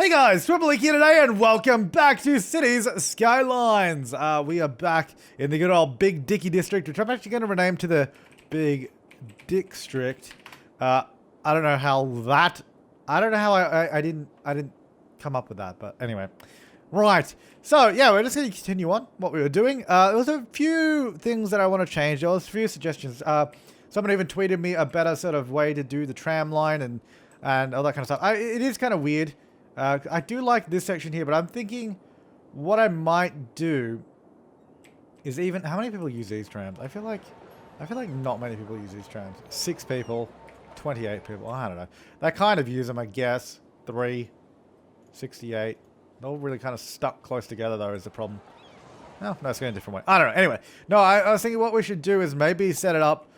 Hey guys, Flabaliki here today and welcome back to Cities Skylines. We are back in the good old Big Dicky District, which I'm actually going to rename to the Big District. I don't know how I didn't come up with that, but anyway. Right, so yeah, we're just going to continue on what we were doing. There was a few things that I want to change. There was a few suggestions. Someone even tweeted me a better sort of way to do the tram line and all that kind of stuff. It is kind of weird. I do like this section here, but I'm thinking what I might do is even... How many people use these trams? I feel like not many people use these trams. 6 people, 28 people. I don't know. They kind of use them, I guess. 3, 68. They're all really kind of stuck close together, though, is the problem. No, it's going a different way. I don't know. Anyway, no, I was thinking what we should do is maybe set it up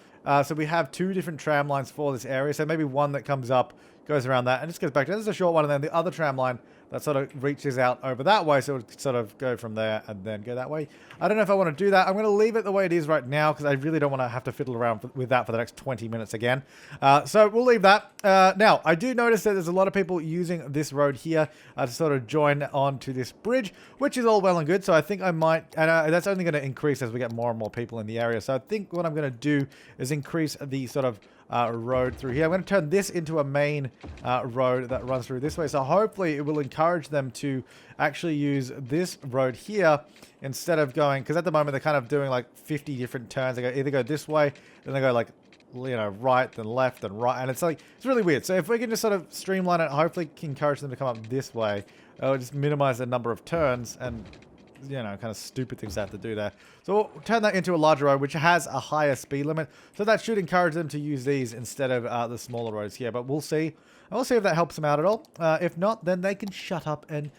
so we have 2 different tram lines for this area. So maybe one that comes up, goes around that, and just goes back to... This is a short one, and then the other tram line that sort of reaches out over that way, so it would sort of go from there and then go that way. I don't know if I want to do that. I'm going to leave it the way it is right now, because I really don't want to have to fiddle around with that for the next 20 minutes again. So we'll leave that. Now, I do notice that there's a lot of people using this road here to sort of join onto this bridge, which is all well and good, so I think I might... And that's only going to increase as we get more and more people in the area, so I think what I'm going to do is increase the sort of road through here. I'm going to turn this into a main road that runs through this way. So hopefully it will encourage them to actually use this road here instead of going... Because at the moment they're kind of doing like 50 different turns. They either go this way, then they go like, you know, right, then left, then right. And it's like, it's really weird. So if we can just sort of streamline it, hopefully can encourage them to come up this way. It'll just minimize the number of turns and... you know, kind of stupid things they have to do there. So we'll turn that into a larger road, which has a higher speed limit. So that should encourage them to use these instead of the smaller roads here. But we'll see. And we'll see if that helps them out at all. If not, then they can shut up and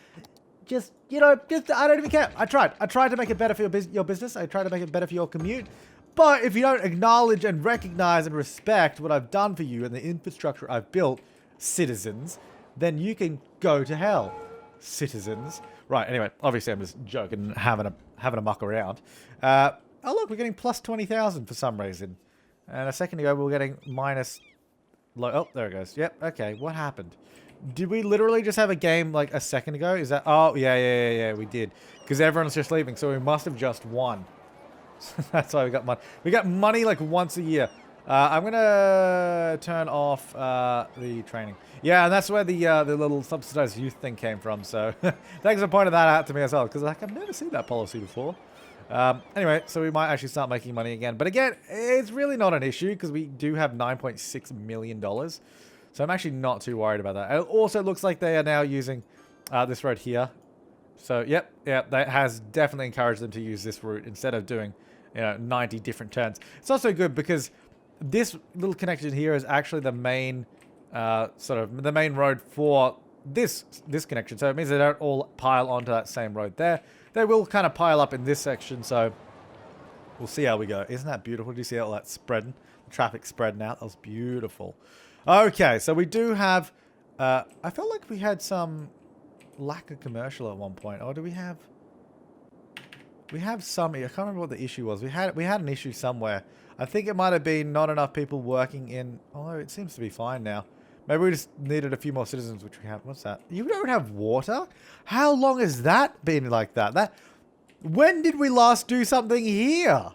just, you know, I don't even care. I tried to make it better for your business. I tried to make it better for your commute. But if you don't acknowledge and recognize and respect what I've done for you and the infrastructure I've built, citizens, then you can go to hell, citizens. Right, anyway, obviously I'm just joking and having a muck around. Oh look, we're getting plus 20,000 for some reason. And a second ago we were getting minus... Oh, there it goes. Yep, okay, what happened? Did we literally just have a game like a second ago? Is that... Oh, yeah, we did. Because everyone's just leaving, so we must have just won. That's why we got money. We got money like once a year. I'm going to turn off the training. Yeah, and that's where the little subsidized youth thing came from. So thanks for pointing that out to me as well. Because like, I've never seen that policy before. Anyway, so we might actually start making money again. But again, it's really not an issue because we do have $9.6 million. So I'm actually not too worried about that. It also looks like they are now using this road here. So, yep, that has definitely encouraged them to use this route instead of doing, you know, 90 different turns. It's also good because... this little connection here is actually the main, sort of the main road for this connection. So it means they don't all pile onto that same road there. They will kind of pile up in this section. So we'll see how we go. Isn't that beautiful? Do you see all that spreading? The traffic spreading out. That was beautiful. Okay, so we do have. I felt like we had some lack of commercial at one point. Or do we have? We have some. I can't remember what the issue was. We had an issue somewhere. I think it might have been not enough people working in... Although it seems to be fine now. Maybe we just needed a few more citizens, which we have. What's that? You don't have water? How long has that been like that? When did we last do something here?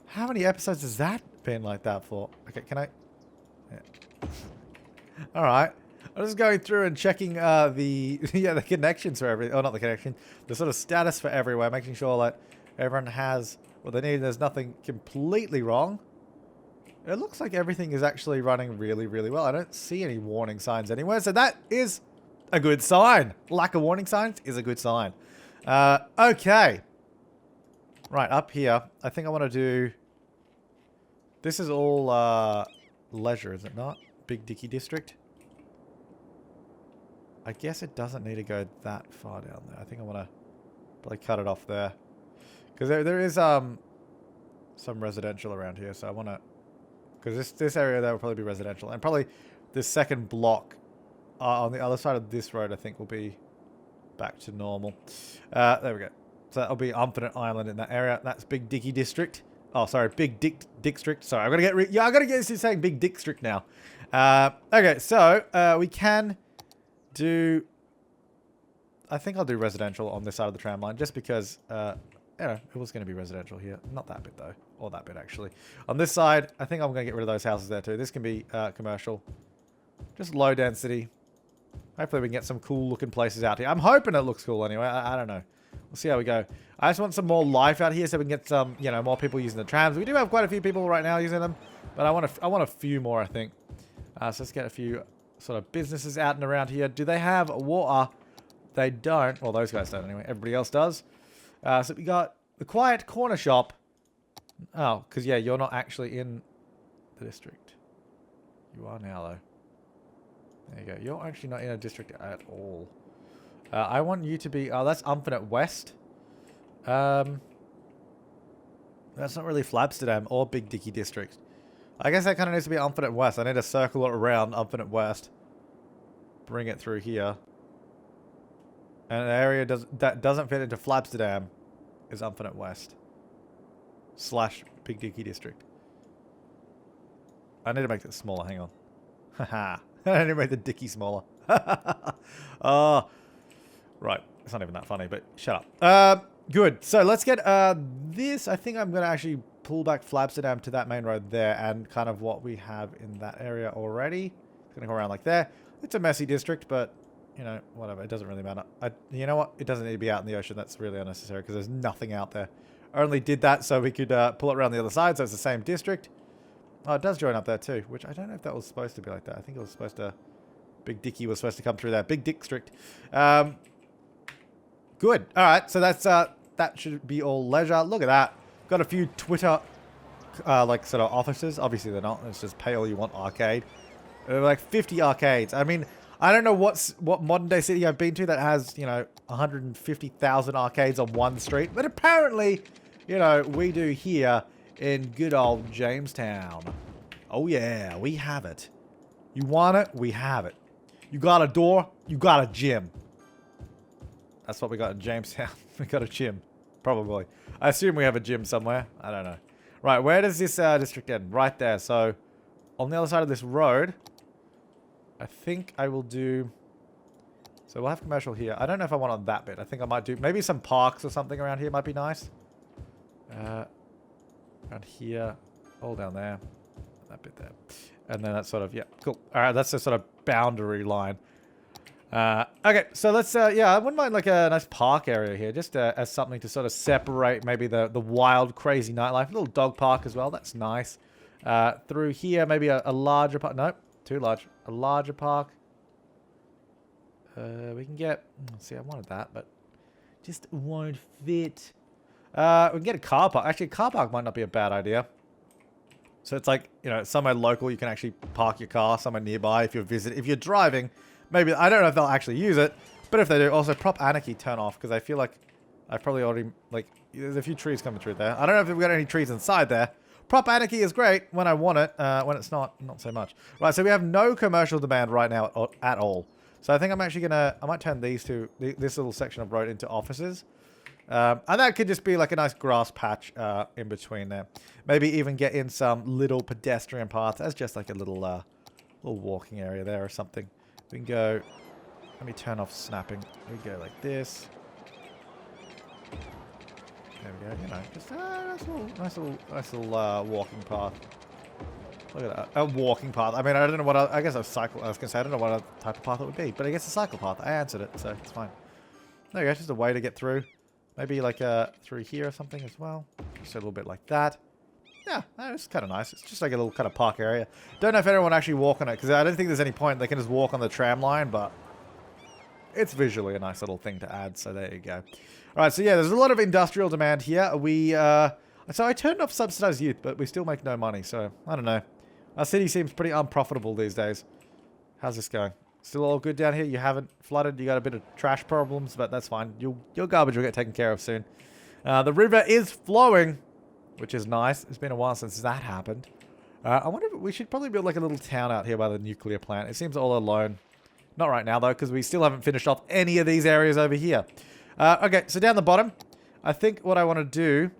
How many episodes has that been like that for? Okay, can I... Yeah. Alright. I'm just going through and checking the connections for everything. Oh, not the connection. The sort of status for everywhere. Making sure that everyone has... what they need. There's nothing completely wrong. It looks like everything is actually running really, really well. I don't see any warning signs anywhere, so that is a good sign. Lack of warning signs is a good sign. Okay. Right, up here. I think I want to do... This is all leisure, is it not? Big Dicky District. I guess it doesn't need to go that far down there. I think I want to probably cut it off there. Because there is some residential around here, so I want to... Because this area there will probably be residential. And probably this second block on the other side of this road, I think, will be back to normal. There we go. So that'll be Unfinite Island in that area. That's Big Dicky District. Oh, sorry, Big District. Sorry, I'm going to get... I got to get used to saying Big District now. Okay, so we can do I think I'll do residential on this side of the tram line just because, you know, it was going to be residential here. Not that bit, though. Or that bit, actually. On this side, I think I'm going to get rid of those houses there, too. This can be commercial. Just low density. Hopefully we can get some cool-looking places out here. I'm hoping it looks cool anyway. I don't know. We'll see how we go. I just want some more life out here so we can get some, you know, more people using the trams. We do have quite a few people right now using them. But I want a few more, I think. So let's get a few sort of businesses out and around here. Do they have water? They don't. Well, those guys don't anyway. Everybody else does. So we got the quiet corner shop. Oh, because, yeah, you're not actually in the district. You are now, though. There you go. You're actually not in a district at all. I want you to be... Oh, that's Unfinite West. That's not really Flabsterdam or Big Dicky District. I guess that kind of needs to be Unfinite West. I need to circle it around Unfinite West. Bring it through here. And an area that doesn't fit into Flabsterdam is Unfinite West. / Big Dicky District. I need to make this smaller. Hang on. Haha. I need to make the Dicky smaller. Oh. Right. It's not even that funny, but shut up. Good. So let's get this. I think I'm going to actually pull back Flabsterdam to that main road there and kind of what we have in that area already. It's going to go around like there. It's a messy district, but, you know, whatever. It doesn't really matter. You know what? It doesn't need to be out in the ocean. That's really unnecessary because there's nothing out there. I only did that so we could pull it around the other side, so it's the same district. Oh, it does join up there too, which I don't know if that was supposed to be like that. I think it was supposed to... Big Dicky was supposed to come through there. Big Dick District. Good. All right, so that's that should be all leisure. Look at that. Got a few Twitter, like, sort of offices. Obviously, they're not. It's just pay all you want arcade. Like 50 arcades. I mean, I don't know what modern day city I've been to that has, you know, 150,000 arcades on one street. But apparently, you know, we do here in good old Jamestown. Oh, yeah, we have it. You want it? We have it. You got a door? You got a gym. That's what we got in Jamestown. We got a gym. Probably. I assume we have a gym somewhere. I don't know. Right, where does this district end? Right there. So, on the other side of this road, I think I will do... So, we'll have commercial here. I don't know if I want on that bit. I think I might do... Maybe some parks or something around here might be nice. Around here. All down there. That bit there. And then that's sort of... Yeah, cool. Alright, that's the sort of boundary line. Okay, so let's, yeah, I wouldn't mind like a nice park area here, just as something to sort of separate maybe the wild, crazy nightlife. A little dog park as well, that's nice. Through here, maybe a larger park. Nope, too large. A larger park. We can get, see, I wanted that, but just won't fit. We can get a car park. Actually, a car park might not be a bad idea. So it's like, you know, somewhere local, you can actually park your car somewhere nearby if you're driving. Maybe, I don't know if they'll actually use it, but if they do, also Prop Anarchy turn off, because I feel like I've probably already, like, there's a few trees coming through there. I don't know if we've got any trees inside there. Prop Anarchy is great when I want it, when it's not so much. Right, so we have no commercial demand right now at all. So I think I'm actually gonna, I might turn this little section of road into offices. And that could just be like a nice grass patch in between there. Maybe even get in some little pedestrian paths as just like a little walking area there or something. We can go, let me turn off snapping. We go like this. There we go, you know, just nice little walking path. Look at that, a walking path. I mean, I don't know what, I guess a cycle, I was going to say, I don't know what type of path it would be, but I guess a cycle path. I answered it, so it's fine. There you go, just a way to get through. Maybe like through here or something as well. Just a little bit like that. Yeah, it's kind of nice. It's just like a little kind of park area. Don't know if anyone actually walk on it, because I don't think there's any point. They can just walk on the tram line, but it's visually a nice little thing to add, so there you go. All right, so yeah, there's a lot of industrial demand here. So I turned off subsidized youth, but we still make no money, so I don't know. Our city seems pretty unprofitable these days. How's this going? Still all good down here? You haven't flooded? You got a bit of trash problems, but that's fine. Your garbage will get taken care of soon. The river is flowing, which is nice. It's been a while since that happened. I wonder if we should probably build like a little town out here by the nuclear plant. It seems all alone. Not right now, though, because we still haven't finished off any of these areas over here. Okay, so down the bottom, I think what I want to do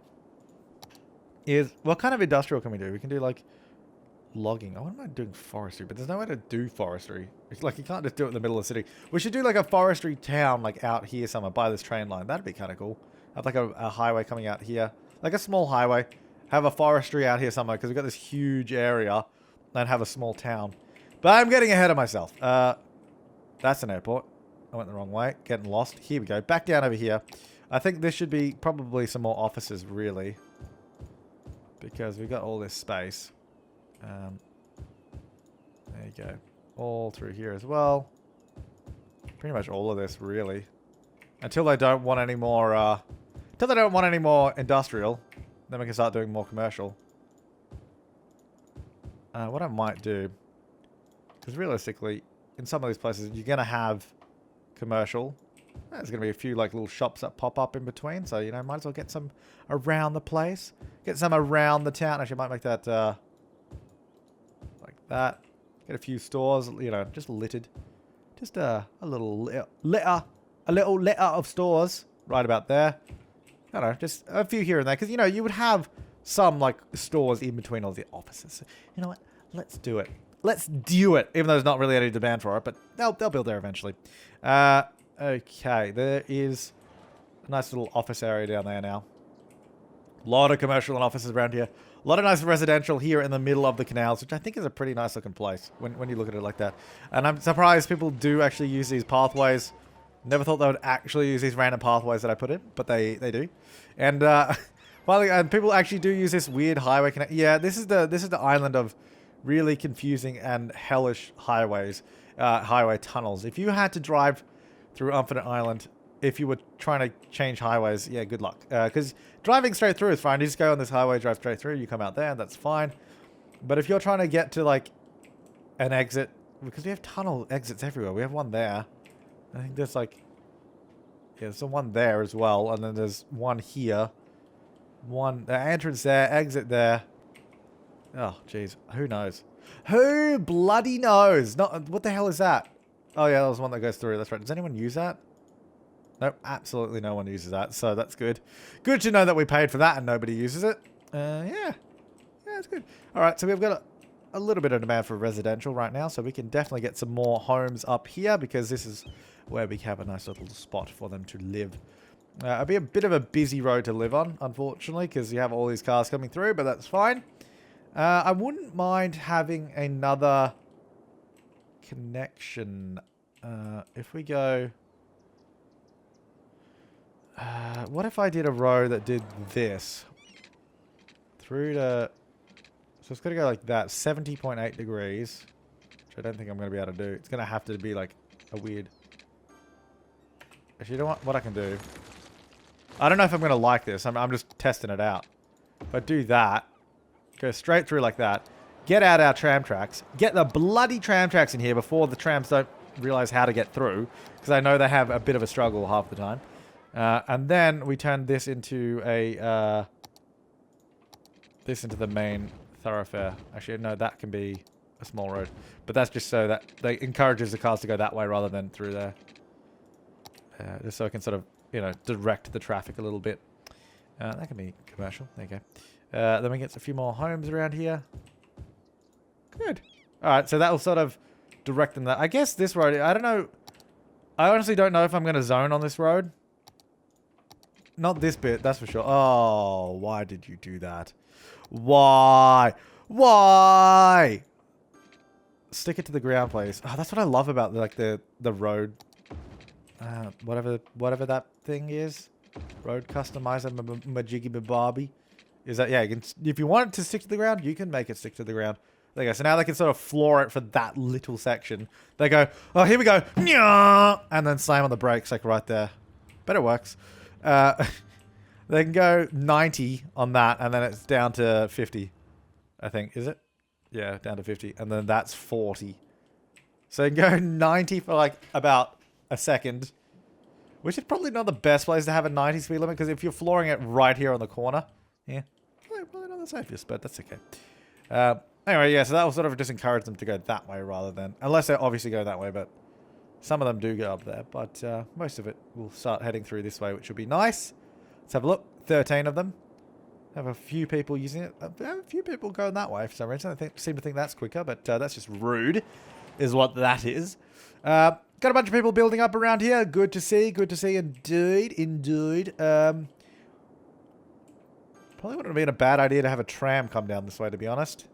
is... What kind of industrial can we do? We can do like logging. I wouldn't mind doing forestry, but there's no way to do forestry. It's like you can't just do it in the middle of the city. We should do like a forestry town like out here somewhere by this train line. That'd be kind of cool. Have like a highway coming out here. Like a small highway. Have a forestry out here somewhere because we've got this huge area. And have a small town. But I'm getting ahead of myself. That's an airport. I went the wrong way. Getting lost. Here we go. Back down over here. I think this should be probably some more offices, really. Because we've got all this space. There you go. All through here as well. Pretty much all of this, really. Until they don't want any more, until they don't want any more industrial. Then we can start doing more commercial. What I might do... Because realistically, in some of these places, you're going to have commercial. There's going to be a few like little shops that pop up in between. So, you know, might as well get some around the place. Get some around the town. Actually, I might make that like that. Get a few stores, you know, just littered. Just a little litter of stores right about there. I don't know, just a few here and there. Because, you know, you would have some like stores in between all the offices. So, you know what? Let's do it. Let's do it. Even though there's not really any demand for it, but they'll build there eventually. Okay, there is a nice little office area down there now. A lot of commercial and offices around here. A lot of nice residential here in the middle of the canals, which I think is a pretty nice looking place when you look at it like that. And I'm surprised people do actually use these pathways. Never thought they would actually use these random pathways that I put in, but they do. And finally, and people actually do use this weird highway connect. Yeah, this is the island of really confusing and hellish highways, highway tunnels. If you had to drive through Unfinite Island, if you were trying to change highways, yeah, good luck. Because driving straight through is fine. You just go on this highway, drive straight through, you come out there, and that's fine. But if you're trying to get to, like, an exit, because we have tunnel exits everywhere. We have one there. I think there's, like, yeah, there's one there as well. And then there's one here. One, entrance there, exit there. Oh, jeez. Who knows? Who bloody knows? Not, what the hell is that? Oh, yeah, that was one that goes through. That's right. Does anyone use that? Nope, absolutely no one uses that, so that's good. Good to know that we paid for that and nobody uses it. Yeah, it's good. All right, so we've got a little bit of demand for residential right now, so we can definitely get some more homes up here because this is where we have a nice little spot for them to live. It'll be a bit of a busy road to live on, unfortunately, because you have all these cars coming through, but that's fine. I wouldn't mind having another connection. If we go... what if I did a row that did this? Through to... So it's going to go like that. 70.8 degrees. Which I don't think I'm going to be able to do. It's going to have to be like a weird... Actually, you know what I can do? I don't know if I'm going to like this. I'm just testing it out. If I do that, go straight through like that, get out our tram tracks, get the bloody tram tracks in here before the trams don't realize how to get through. Because I know they have a bit of a struggle half the time. And then we turn this into a the main thoroughfare. Actually, no, that can be a small road, but that's just so that they encourages the cars to go that way rather than through there. Just so I can sort of, you know, direct the traffic a little bit. That can be commercial. There you go. Then we get a few more homes around here. Good. All right, so that will sort of direct them. That I guess this road. I don't know. I honestly don't know if I'm going to zone on this road. Not this bit, that's for sure. Oh, why did you do that? Why? Why? Stick it to the ground, please. Oh, that's what I love about like the road. Whatever that thing is. Road customizer majiggy bababi. Is that, yeah, you can, if you want it to stick to the ground, you can make it stick to the ground. There you go. So now they can sort of floor it for that little section. They go, oh, here we go. And then slam on the brakes like right there. But it works. They can go 90 on that, and then it's down to 50, I think. Is it? Yeah, down to 50. And then that's 40. So you can go 90 for like about a second, which is probably not the best place to have a 90 speed limit, because if you're flooring it right here on the corner, yeah, probably not the safest, but that's okay. Anyway, yeah, so that will sort of just encourage them to go that way rather than, unless they obviously go that way, but some of them do go up there, but most of it will start heading through this way, which will be nice. Let's have a look. 13 of them. Have a few people using it. A few people going that way for some reason. Seem to think that's quicker, but that's just rude, is what that is. Got a bunch of people building up around here. Good to see. Good to see. Indeed. Indeed. Probably wouldn't have been a bad idea to have a tram come down this way, to be honest.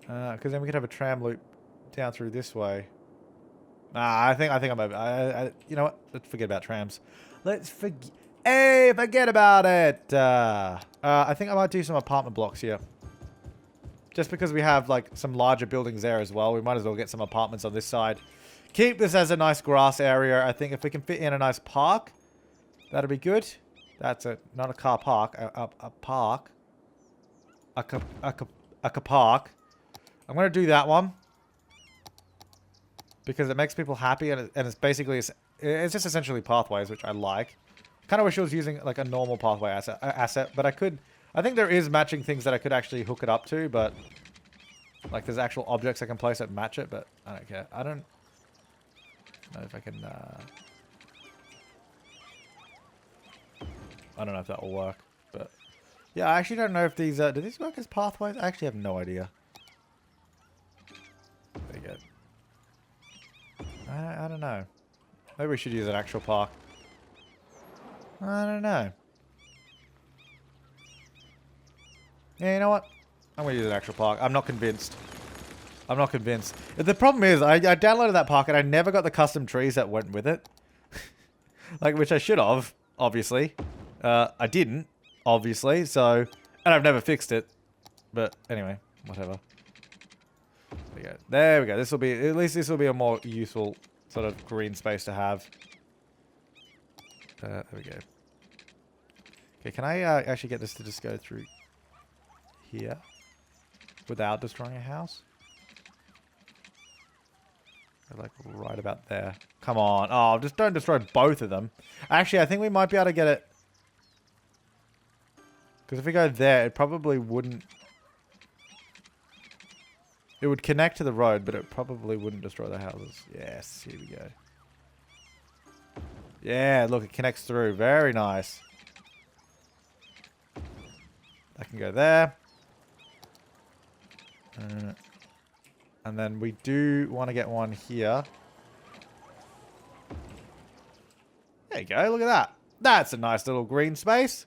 Because then we could have a tram loop down through this way. Nah, I think I'm over. You know what? Let's forget about trams. Let's forget. Hey, forget about it. I think I might do some apartment blocks here. Just because we have like some larger buildings there as well, we might as well get some apartments on this side. Keep this as a nice grass area. I think if we can fit in a nice park, that'll be good. That's not a car park, a park. A park. I'm going to do that one. Because it makes people happy and it's basically, it's just essentially pathways, which I like. Kind of wish I was using like a normal pathway asset, but I think there is matching things that I could actually hook it up to, but like there's actual objects I can place that match it, but I don't care. I don't know if I can, I don't know if that will work, but yeah, I actually don't know if these, do these work as pathways? I actually have no idea. There you go. I don't know. Maybe we should use an actual park. I don't know. Yeah, you know what? I'm going to use an actual park. I'm not convinced. I'm not convinced. The problem is, I downloaded that park and I never got the custom trees that went with it. Like, which I should have, obviously. I didn't, obviously, so... And I've never fixed it. But, anyway, whatever. There we go. There we go. This will be... At least this will be a more useful sort of green space to have. There we go. Okay, can I actually get this to just go through here without destroying a house? Like right about there. Come on. Oh, just don't destroy both of them. Actually, I think we might be able to get it. Because if we go there, it probably wouldn't... It would connect to the road, but it probably wouldn't destroy the houses. Yes, here we go. Yeah, look, it connects through. Very nice. I can go there. And then we do want to get one here. There you go, look at that. That's a nice little green space.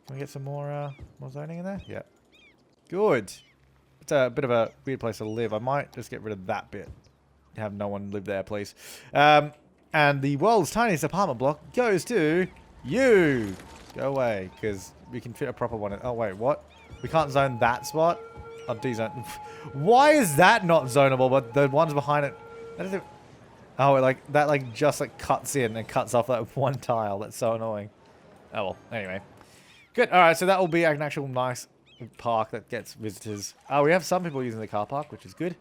Can we get some more zoning in there? Yeah. Good. It's a bit of a weird place to live. I might just get rid of that bit. Have no one live there, please. And the world's tiniest apartment block goes to you. Go away, because we can fit a proper one in. Oh, wait, what? We can't zone that spot? I'll de-zone. Why is that not zonable, but the ones behind it... That is oh, like, that like just like cuts in and cuts off that one tile. That's so annoying. Oh, well, anyway. Good. All right, so that will be an actual nice park that gets visitors. We have some people using the car park, which is good.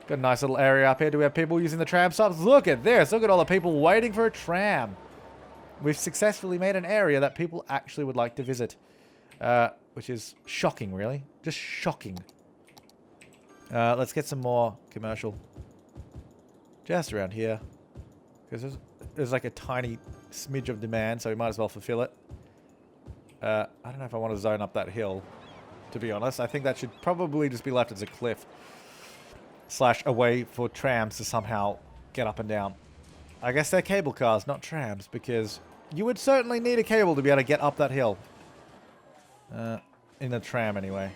Got a nice little area up here. Do we have people using the tram stops? Look at this. Look at all the people waiting for a tram. We've successfully made an area that people actually would like to visit. Which is shocking, really. Just shocking. Let's get some more commercial. Just around here. Because there's like a tiny smidge of demand, so we might as well fulfill it. I don't know if I want to zone up that hill, to be honest. I think that should probably just be left as a cliff. / a way for trams to somehow get up and down. I guess they're cable cars, not trams, because you would certainly need a cable to be able to get up that hill. In a tram, anyway.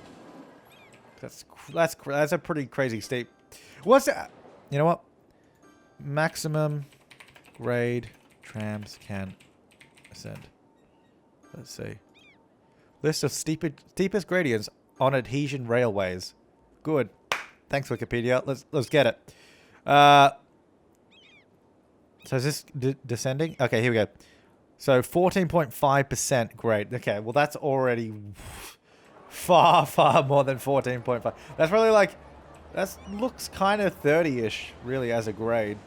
That's a pretty crazy steep. What's that? You know what? Maximum grade trams can ascend. Let's see. List of steepest gradients on adhesion railways. Good. Thanks, Wikipedia. Let's get it. So is this descending? Okay, here we go. So 14.5% grade. Okay, well that's already far, far more than 14.5. That's probably like, that looks kind of 30-ish, really, as a grade.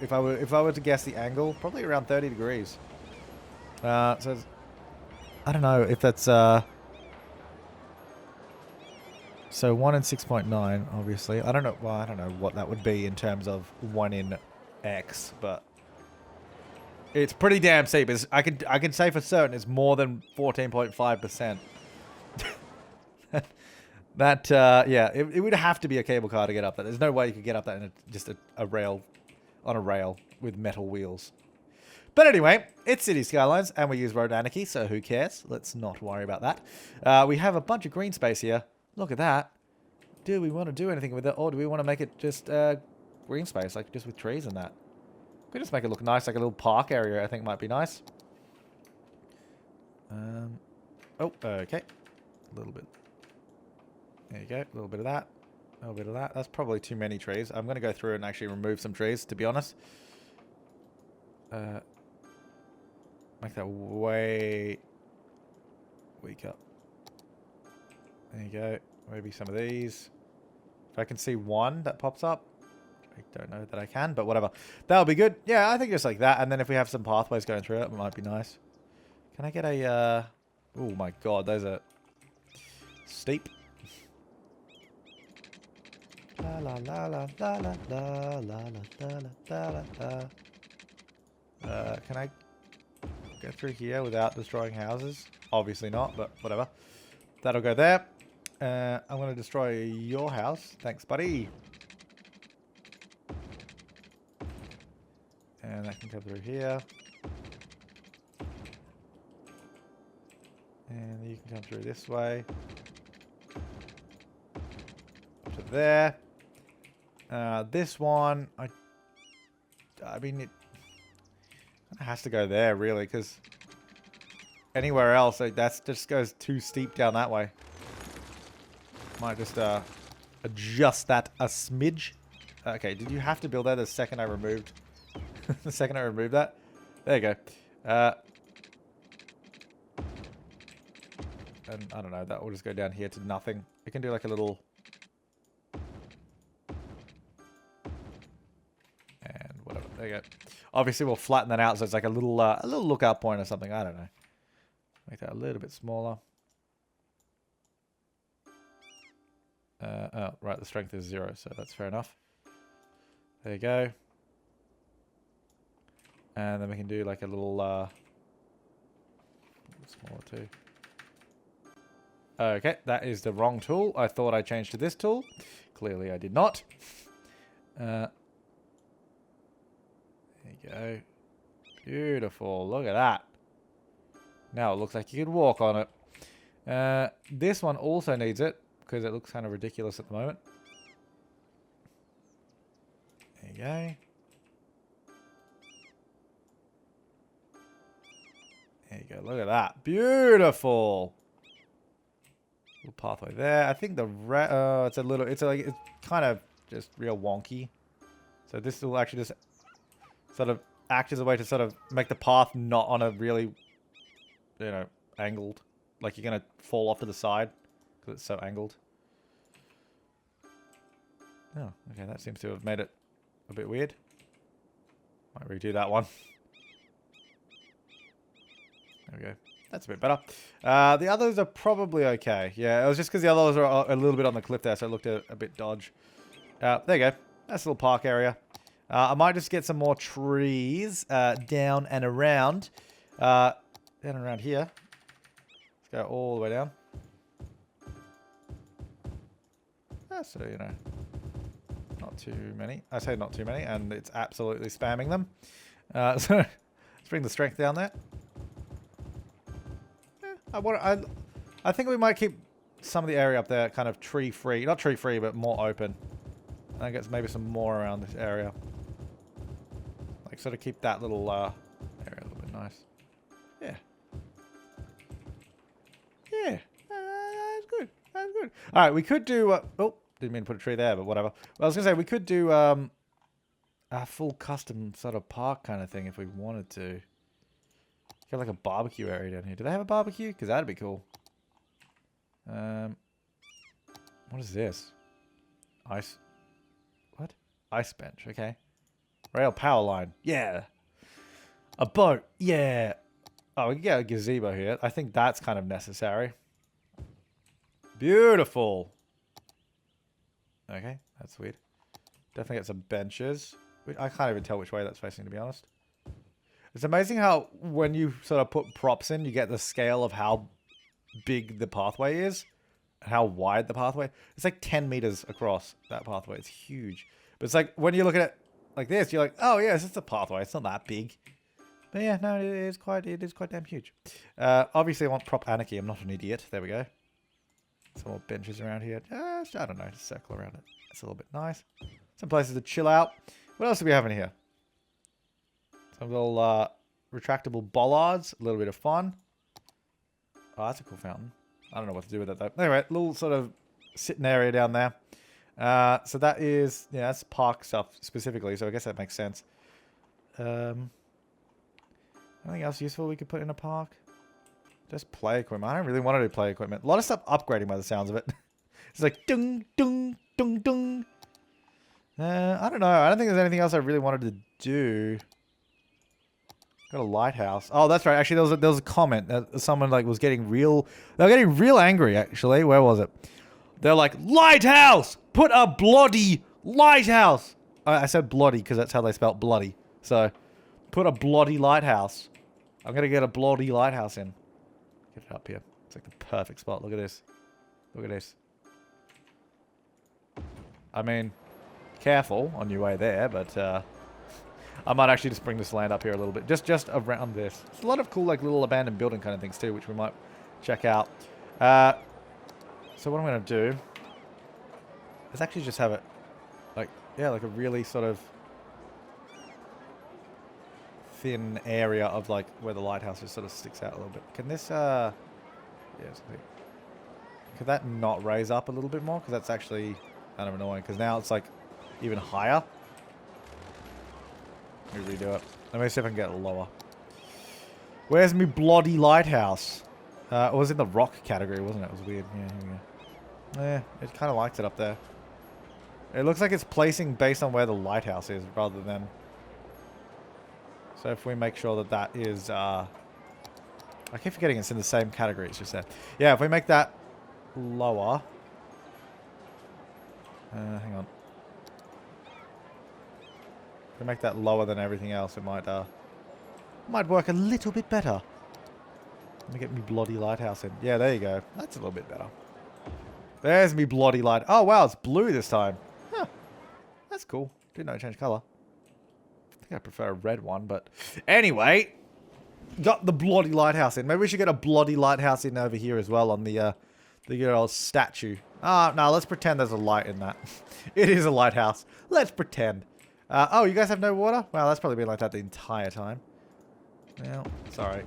If I were to guess the angle, probably around 30 degrees. So I don't know if that's so 1 in 6.9, obviously. I don't know. Well, I don't know what that would be in terms of 1 in X, but It's pretty damn steep. I can say for certain it's more than 14.5%. That, yeah, it would have to be a cable car to get up that. There's no way you could get up that in just a rail, on a rail with metal wheels. But anyway, it's City Skylines, and we use Road Anarchy, so who cares? Let's not worry about that. We have a bunch of green space here. Look at that. Do we want to do anything with it, or do we want to make it just green space, like just with trees and that? We just make it look nice, like a little park area, I think might be nice. Oh, okay. A little bit. There you go. A little bit of that. A little bit of that. That's probably too many trees. I'm going to go through and actually remove some trees, to be honest. Make that way weaker. There you go. Maybe some of these. If I can see one that pops up. I don't know that I can, but whatever. That'll be good. Yeah, I think just like that. And then if we have some pathways going through it, it might be nice. Can I get a... Oh my god, those are steep. La la la la la la la la la la la la. Can I go through here without destroying houses? Obviously not, but whatever. That'll go there. I'm going to destroy your house. Thanks, buddy. And that can come through here. And you can come through this way. Up to there. This one, I mean, it has to go there, really, because anywhere else, that just goes too steep down that way. Might just adjust that a smidge. Okay, did you have to build that the second I removed... the second I removed that? There you go. And I don't know, that will just go down here to nothing. We can do like a little... And whatever, there you go. Obviously we'll flatten that out so it's like a little lookout point or something, I don't know. Make that a little bit smaller. Oh, right, the strength is 0, so that's fair enough. There you go. And then we can do like a little smaller too. Okay, that is the wrong tool. I thought I changed to this tool. Clearly I did not. There you go. Beautiful. Look at that. Now it looks like you could walk on it. This one also needs it because it looks kind of ridiculous at the moment. There you go. There you go. Look at that. Beautiful. Little pathway there. I think the it's kind of just real wonky. So this will actually just sort of act as a way to sort of make the path not on a really, you know, angled. Like you're going to fall off to the side because it's so angled. Oh, okay. That seems to have made it a bit weird. Might redo that one. There we go. That's a bit better. The others are probably okay. Yeah, it was just because the others are a little bit on the cliff there, so it looked a bit dodge. There you go. That's a little park area. I might just get some more trees down and around. Down and around here. Let's go all the way down. So, you know, not too many. I say not too many, and it's absolutely spamming them. So, let's bring the strength down there. I think we might keep some of the area up there kind of tree-free. Not tree-free, but more open. I think it's maybe some more around this area. Like, sort of keep that little area a little bit nice. Yeah. Yeah. That's good. That's good. Alright, we could do... oh, didn't mean to put a tree there, but whatever. Well, I was going to say, we could do a full custom sort of park kind of thing if we wanted to. Got like a barbecue area down here. Do they have a barbecue? Because that'd be cool. What is this? Ice. What? Ice bench. Okay. Rail power line. Yeah. A boat. Yeah. Oh, we can get a gazebo here. I think that's kind of necessary. Beautiful. Okay. That's weird. Definitely get some benches. I can't even tell which way that's facing, to be honest. It's amazing how when you sort of put props in, you get the scale of how big the pathway is. How wide the pathway. It's like 10 meters across that pathway. It's huge. But it's like when you look at it like this, you're like, oh yeah, it's just a pathway. It's not that big. But yeah, no, it is quite damn huge. Obviously I want prop anarchy. I'm not an idiot. There we go. Some more benches around here. I don't know, just circle around it. It's a little bit nice. Some places to chill out. What else do we have in here? Some little retractable bollards. A little bit of fun. Oh, that's a cool fountain. I don't know what to do with it though. Anyway, little sort of sitting area down there. So that is, yeah, that's park stuff specifically. So I guess that makes sense. Anything else useful we could put in a park? Just play equipment. I don't really want to do play equipment. A lot of stuff upgrading by the sounds of it. It's like dung, dung, dung, dung. I don't know. I don't think there's anything else I really wanted to do. Got a lighthouse. Oh, that's right. Actually, there was a comment that someone like was getting real. They were getting real angry. Actually, where was it? They're like, lighthouse. Put a bloody lighthouse. I said bloody because that's how they spelt bloody. So, put a bloody lighthouse. I'm gonna get a bloody lighthouse in. Get it up here. It's like the perfect spot. Look at this. Look at this. I mean, careful on your way there, but I might actually just bring this land up here a little bit. Just around this. There's a lot of cool, like, little abandoned building kind of things, too, which we might check out. So what I'm going to do is actually just have it, like, yeah, like a really sort of thin area of, like, where the lighthouse just sort of sticks out a little bit. Can this, yeah, could that not raise up a little bit more? Because that's actually kind of annoying, because now it's, like, even higher. Let me redo it. Let me see if I can get it lower. Where's me bloody lighthouse? It was in the rock category, wasn't it? It was weird. Yeah, here we go. Yeah, it kind of likes it up there. It looks like it's placing based on where the lighthouse is, rather than... So if we make sure that that is... I keep forgetting it's in the same category, it's just there. Yeah, if we make that lower... hang on. If we make that lower than everything else, it might work a little bit better. Let me get me bloody lighthouse in. Yeah, there you go. That's a little bit better. There's me bloody light. Oh, wow, it's blue this time. Huh. That's cool. Didn't know it changed color. I think I prefer a red one, but... Anyway, got the bloody lighthouse in. Maybe we should get a bloody lighthouse in over here as well on the good old statue. Ah, no, let's pretend there's a light in that. It is a lighthouse. Let's pretend. Oh, you guys have no water? Wow, that's probably been like that the entire time. Well, sorry.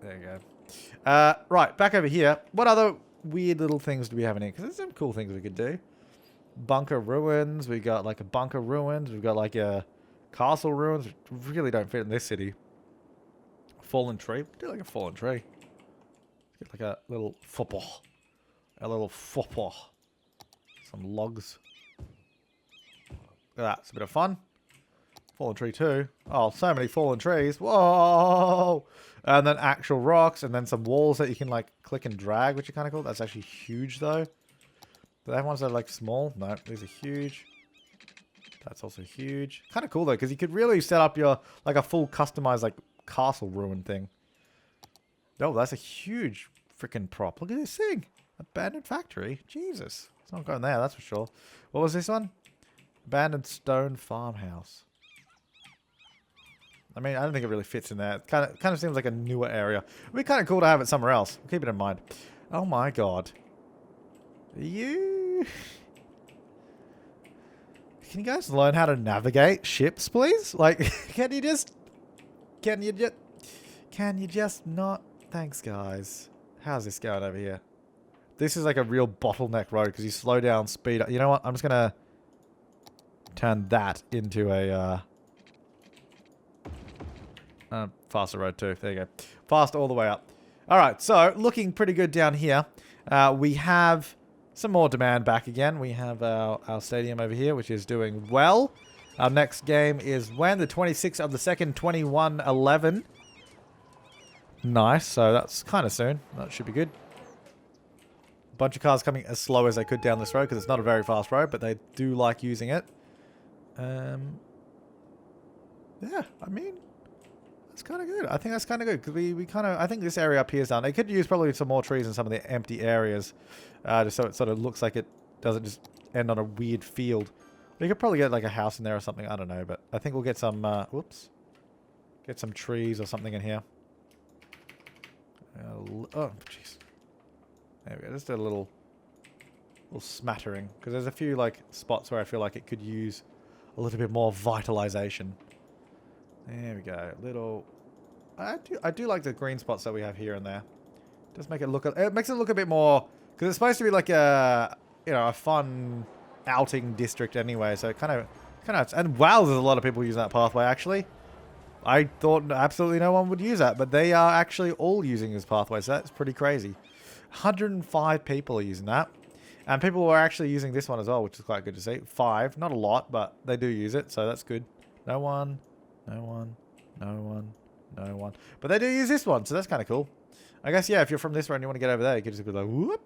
There you go. Right, back over here. What other weird little things do we have in here? Because there's some cool things we could do. Bunker ruins. We got like a bunker ruins. We've got like a castle ruins. Which really don't fit in this city. Fallen tree. Do like a fallen tree. Get like a little football. A little football. Some logs. Look at that. It's a bit of fun. Fallen tree too. Oh, so many fallen trees. Whoa! And then actual rocks, and then some walls that you can like click and drag, which are kind of cool. That's actually huge though. Do they have ones that are like small? No, these are huge. That's also huge. Kind of cool though, because you could really set up your like a full customized like castle ruin thing. Oh, that's a huge freaking prop. Look at this thing. Abandoned factory. Jesus. It's not going there, that's for sure. What was this one? Abandoned stone farmhouse. I mean, I don't think it really fits in there. It kind of seems like a newer area. It'd be kind of cool to have it somewhere else. Keep it in mind. Oh my god. You... Can you guys learn how to navigate ships, please? Like, can you just not... Thanks, guys. How's this going over here? This is like a real bottleneck road because you slow down, speed up. You know what? I'm just going to turn that into a... faster road too. There you go. Fast all the way up. Alright, so looking pretty good down here. We have some more demand back again. We have our stadium over here, which is doing well. Our next game is when? The 26th of the 2nd, 21:11. Nice, so that's kind of soon. That should be good. A bunch of cars coming as slow as they could down this road because it's not a very fast road, but they do like using it. Yeah, I mean, that's kind of good. I think that's kind of good because we kind of, I think this area up here is done. They could use probably some more trees in some of the empty areas, just so it sort of looks like it doesn't just end on a weird field. We could probably get like a house in there or something. I don't know, but I think we'll get some, whoops, get some trees or something in here. Oh, jeez. There we go. Just a little smattering because there's a few like spots where I feel like it could use a little bit more vitalization. There we go. Little. I do like the green spots that we have here and there. Does make it look. It makes it look a bit more because it's supposed to be like a a fun outing district anyway. So it kind of. And wow, there's a lot of people using that pathway actually. I thought absolutely no one would use that, but they are actually all using this pathway. So that's pretty crazy. 105 people are using that. And people were actually using this one as well, which is quite good to see. 5, not a lot, but they do use it, so that's good. No one, no one, no one, no one. But they do use this one, so that's kind of cool. I guess, yeah, if you're from this road and you want to get over there, you could just be like, whoop.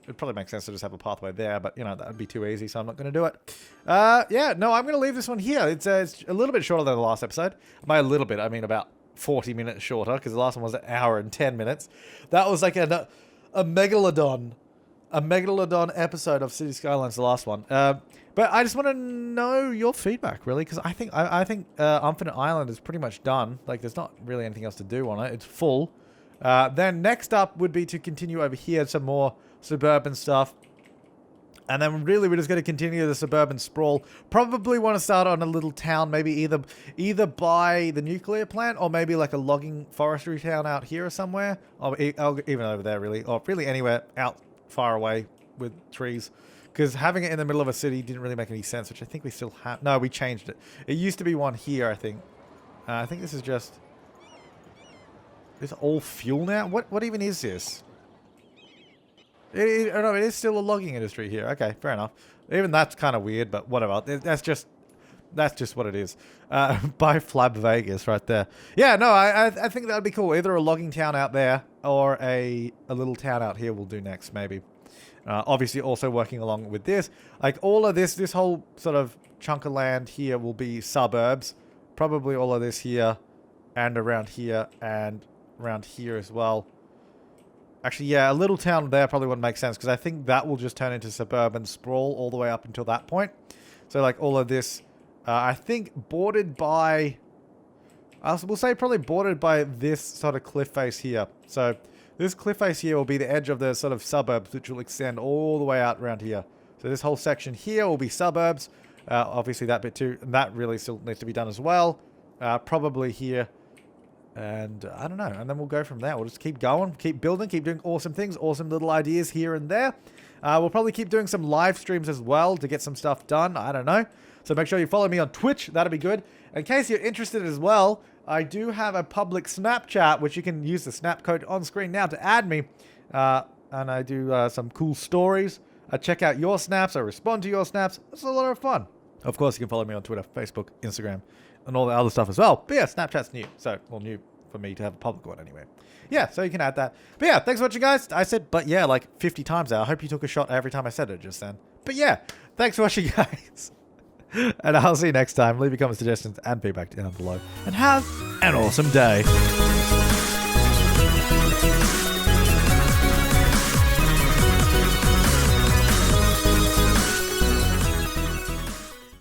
It probably makes sense to just have a pathway there, but, that would be too easy, so I'm not going to do it. Yeah, no, I'm going to leave this one here. It's a little bit shorter than the last episode. By a little bit, I mean about 40 minutes shorter, because the last one was an hour and 10 minutes. That was like a megalodon episode of City Skylines, the last one. But I just want to know your feedback, really, because I think Unfinite Island is pretty much done. Like, there's not really anything else to do on it. It's full. Then next up would be to continue over here, some more suburban stuff. And then really we're just going to continue the suburban sprawl. Probably want to start on a little town, maybe either by the nuclear plant or maybe like a logging forestry town out here or somewhere. Or even over there, really. Or really anywhere out far away with trees. Because having it in the middle of a city didn't really make any sense, which I think we still have. No, we changed it. It used to be one here, I think. I think this is just... It's all fuel now? What even is this? No, it is still a logging industry here. Okay, fair enough. Even that's kind of weird, but whatever. That's just what it is. By Flab Vegas right there. Yeah, no, I think that would be cool. Either a logging town out there or a little town out here will do next, maybe. Obviously also working along with this. Like all of this whole sort of chunk of land here will be suburbs. Probably all of this here and around here as well. Actually, yeah, a little town there probably wouldn't make sense because I think that will just turn into suburban sprawl all the way up until that point. So like all of this, I think bordered by, we'll say probably bordered by this sort of cliff face here. So this cliff face here will be the edge of the sort of suburbs, which will extend all the way out around here. So this whole section here will be suburbs. Obviously that bit too, and that really still needs to be done as well. Probably here. And I don't know. And then we'll go from there. We'll just keep going, keep building, keep doing awesome things, awesome little ideas here and there. We'll probably keep doing some live streams as well to get some stuff done. I don't know. So make sure you follow me on Twitch. That'll be good. In case you're interested as well, I do have a public Snapchat, which you can use the snap code on screen now to add me. And I do some cool stories. I check out your snaps. I respond to your snaps. It's a lot of fun. Of course, you can follow me on Twitter, Facebook, Instagram, and all the other stuff as well. But yeah, Snapchat's new. So, well, new for me to have a public one anyway. Yeah, so you can add that. But yeah, thanks for watching, guys. I said, but yeah, like 50 times now. I hope you took a shot every time I said it just then. But yeah, thanks for watching, guys. And I'll see you next time. Leave your comments, suggestions, and feedback down below. And have an awesome day.